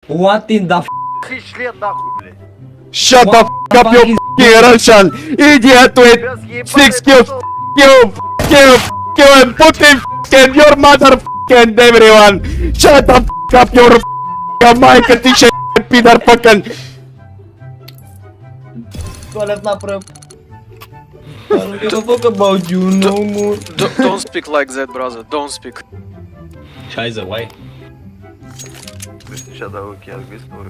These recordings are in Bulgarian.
What in the f***? Ты член нахуй, блядь. Shut the f*** up, you f***ing Russian idiot with Тебя 6 kills. You and Putin and your mother and everyone. Shut the f*** up, your f***ing Майка, ты ще пидор fucking. Туалет направо. I don't give a fuck about you no more. Don't speak like that, brother. Don't speak. Scheiße, why? Сейчас да, окей, английского.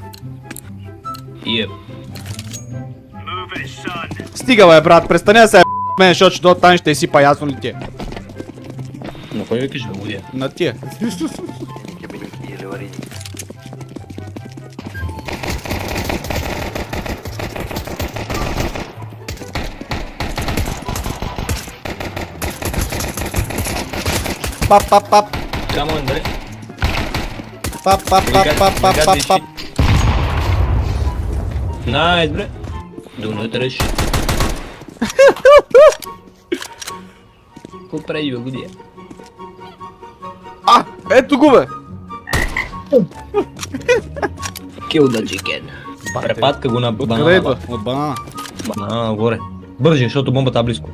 Yep. Стига бе, брат, престани да се мен, защото ще до там ще изсипа ясно ли ти е? На кой викаш бе, лудия? На тия. Ебаники или вареники. Пап, пап, пап. Come on, бре. Пап, пап, пап, пап, пап, пап, пап. Найс, бре. Do not rush. Какво прави бе, лудия? А, ето го бе. Kill the chicken. Препадка го на Откъде банана. идва? От банана. Банана горе. Бързи, защото бомбата е близко.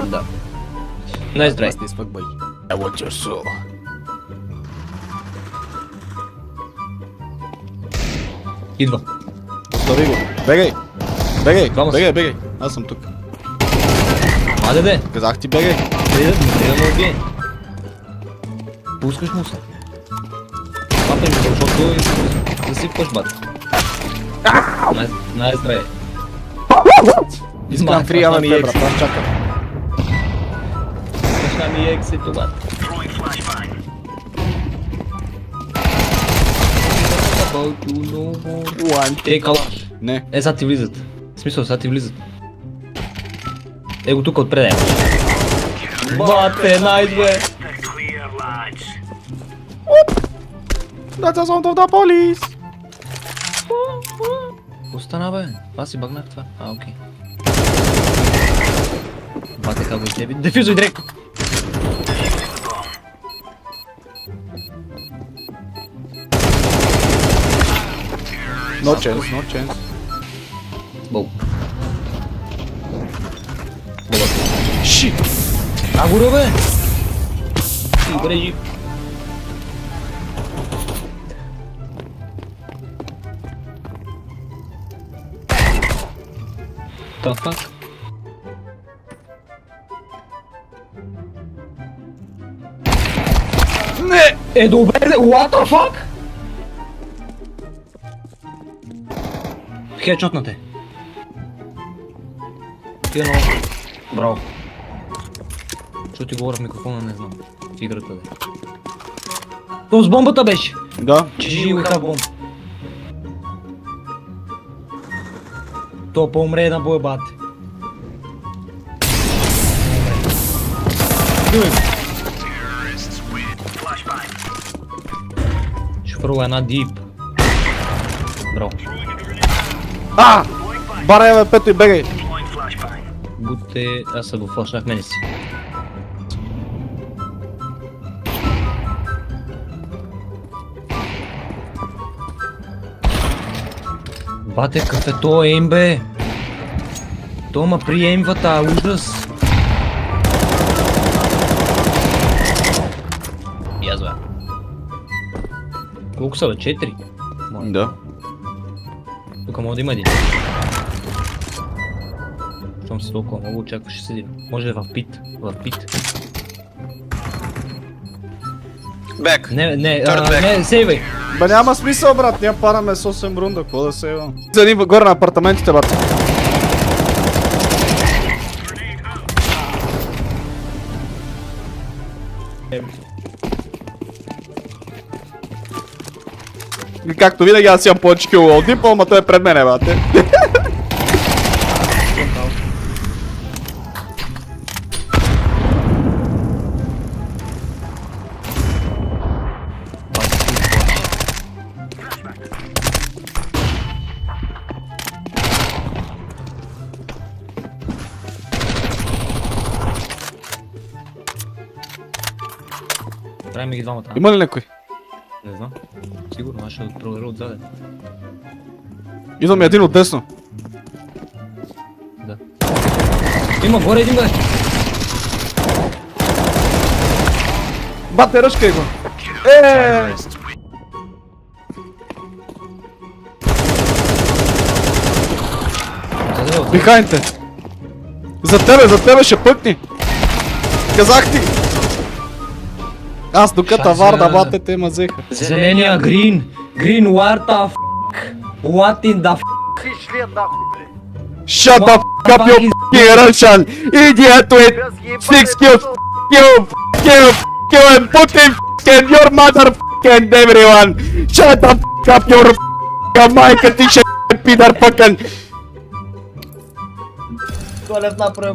Да. Найс драй. I want your soul. Идва. Остави го. Бегай. Бегай, Двама са. бегай, бегай. Аз съм тук. Аде бе. Казах ти бегай. Трябва да убие. Пускаш му се. Папай ми, защото засипваш бат. Найс драй. Искам фри АВП, брат, аз чакам. Слушна ми ексито, бат. Ей, калаш. Не. Е, сега ти влизат. В смисъл, сега ти влизат. Е го тук отпред. Бате, найс бе. That's the sound of the police. Остана бе. Това си багнах това. А, окей. Бате, как го и тебе. Дефюзуй директно. No chance, no chance. Бол. Shit. А, горе бе. Ти брежи. The fuck? Не. Е, добре, what the fuck? Хедшот на те. Ти е много. Браво. Що ти говоря в микрофона, не знам. В играта бе. То с бомбата беше. Да. Чижи го have бомб. То по-умре на бой, бат. Шофърва една дип. Браво. А! Барай АВП-то и бегай. Буте, аз се го флашнах мене си. Бате, какъв е то ейм бе? То ма приемвата, ужас. Язва. Колко са бе? 4? Да. Тук мога да има един. Щом си толкова много, очакваше се един. Може в пит. В пит. Back. Не, сейвай. Бе няма смисъл, брат, ние падаме с 8 рунда, какво да се имам? Зани горе на апартаментите, брат. И както винаги аз имам повече кил от Дипъл, ама той е пред мене, бате. Правим ги двамата. Има ли някой? Не знам. Сигурно, аз ще проверя отзаде. Идваме един от десно. Да. Има горе един бе! Бате, ръчкай го! Заде, отзаде. Бихайн те! За тебе ще пъкни! Казах ти! Аз докато Шайсе. варда, бате, те ма взеха. Зеления, грин! Грин, what the f***? What in the f***? Ты член нахуй, блядь. Shut the f*** up, you f***ing Russian! Idiot with Без ебаной 6 kills! You and Putin f***ing your mother f***ing everyone! Shut the f*** up, your f***ing майка ти ще пидър пъкън! Туалет направо.